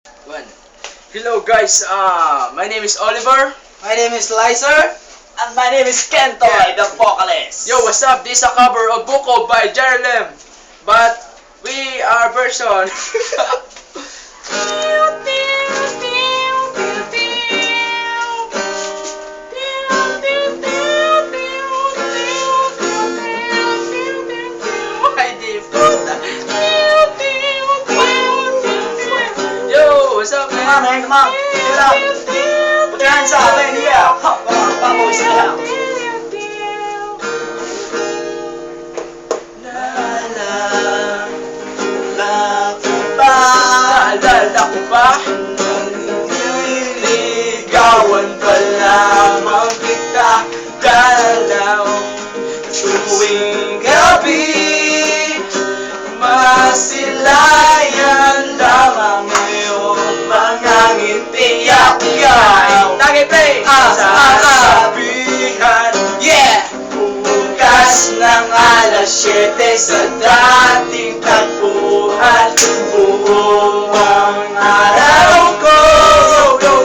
One. Hello guys, my name is Oliver. My name is Lizer. And my name is Kentoy, the vocalist. Yo, what's up? This is a cover of Buko by Jerlem. But we are version. Yo, what's up, man? Come on, man, come on. Get up. Put your hands up in the air. Come on, pamoy sila. Naalala ko ba? Nililigawan pa lamang kita dalaw. Tuwing gabi, masilayan lamang ngayong mga ngiti-yak-yak. Tagay play! Sasabihan, yeah! Bukas ng alas 7 sa dating tagpuan, buong ang araw ko.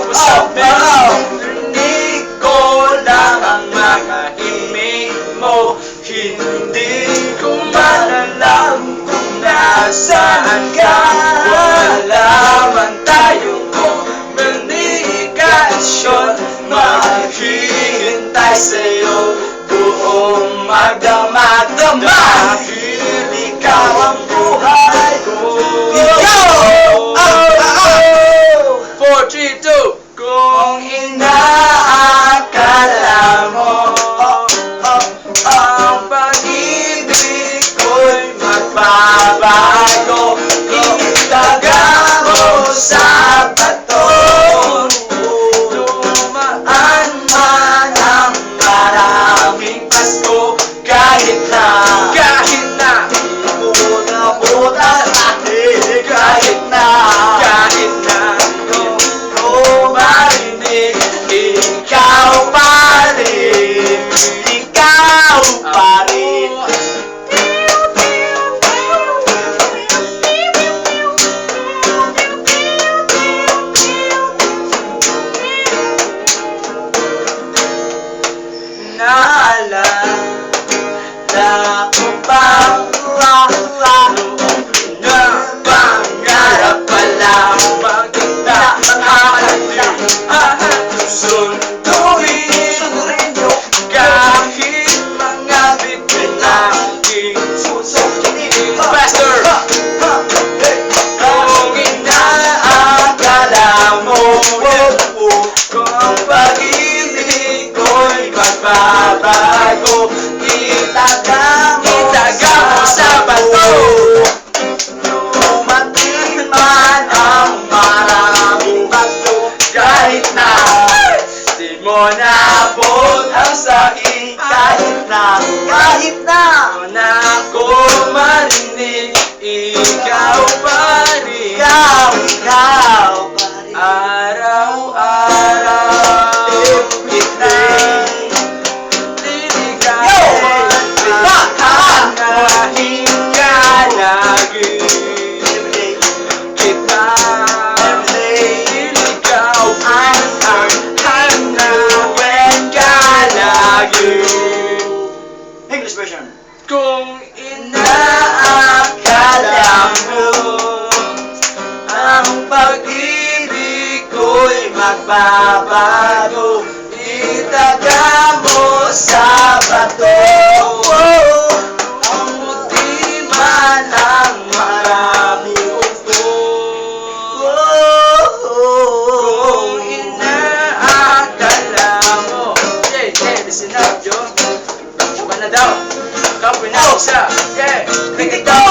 What's up, man? Rinig ko lang ang mga himig mo. Hindi ko man alam kung nasaan ka. Wala man tayong komunikasyon. Maghihintay sa'yo buong magdamag-damag. Dahil ikaw ang buhay ko. Ikaw! 4, 3, 2. Kung inaakala mo ang pag-ibig ko'y magbabago, itaga mo sa bato. Dumaan man ang maraming Pasko, kahit na di mo nabutan, kahit na di ko marinig, ikaw pa rin, ikaw pa rin. Naalala ko bang noong pangarap pa lamang kita makakalating sunduin nyo kahit mga bibig aking susundin. Faster! Kung inaakala mo kung ang pag-ibig ko'y magbabago, itaga mo sa bato. Dumating man ang maraming bato, kahit na di mo naabot ang saing, kahit na ko marinig, ikaw pa rin, Ikaw pa rin. araw-araw, every day. Liligawan hanahin ka lagi kita. Liligawan hanapin ka lagi. English version. Kung inaakala mo ang pag-ibig ko'y magbabago, itaga mo sa bato. Ang muti man ang maraming upo. Kung inaakala mo, listen up, yo. Iba na daw. Kapoy na isa. Okay. Bring it down.